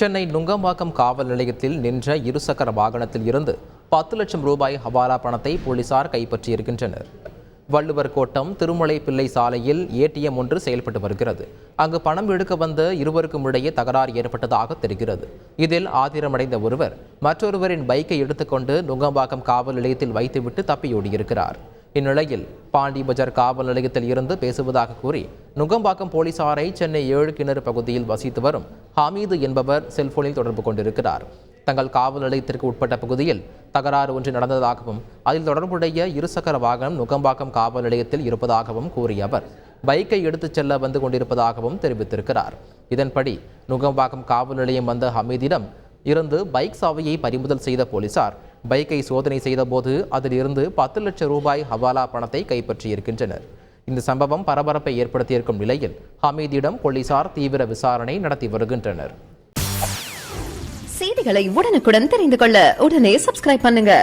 சென்னை நுங்கம்பாக்கம் காவல் நிலையத்தில் நின்ற இருசக்கர வாகனத்தில் இருந்து 10 லட்சம் ரூபாய் ஹவாலா பணத்தை போலீசார் கைப்பற்றியிருக்கின்றனர். வள்ளுவர் கோட்டம் திருமலை பிள்ளை சாலையில் ஏடிஎம் ஒன்று செயல்பட்டு வருகிறது. அங்கு பணம் எடுக்க வந்த இருவருக்கும் இடையே தகராறு ஏற்பட்டதாக தெரிகிறது. இதில் ஆத்திரமடைந்த ஒருவர் மற்றொருவரின் பைக்கை எடுத்துக்கொண்டு நுங்கம்பாக்கம் காவல் நிலையத்தில் வைத்துவிட்டு தப்பியோடியிருக்கிறார். இந்நிலையில் பாண்டி பஜார் காவல் நிலையத்தில் இருந்து பேசுவதாக கூறி நுங்கம்பாக்கம் போலீசாரை சென்னை 7 கிணறு பகுதியில் வசித்து வரும் ஹமீது என்பவர் செல்போனில் தொடர்பு கொண்டிருக்கிறார். தங்கள் காவல் நிலையத்திற்கு உட்பட்ட பகுதியில் தகராறு ஒன்று நடந்ததாகவும் அதில் தொடர்புடைய இருசக்கர வாகனம் நுங்கம்பாக்கம் காவல் நிலையத்தில் இருப்பதாகவும் கூறிய அவர் பைக்கை எடுத்துச் செல்ல வந்து கொண்டிருப்பதாகவும் தெரிவித்திருக்கிறார். இதன்படி நுங்கம்பாக்கம் காவல் நிலையம் வந்த ஹமீதிடம் இருந்து பைக் சாவியை பறிமுதல் செய்த போலீசார் பைக்கை சோதனை செய்தபோது அதில் இருந்து 10 லட்சம் ரூபாய் ஹவாலா பணத்தை கைப்பற்றியிருக்கின்றனர். இந்த சம்பவம் பரபரப்பை ஏற்படுத்தியிருக்கும் நிலையில் ஹமீதிடம் போலீசார் தீவிர விசாரணை நடத்தி வருகின்றனர். செய்திகளை உடனுக்குடன் தெரிந்து கொள்ள உடனே சப்ஸ்கிரைப் பண்ணுங்க.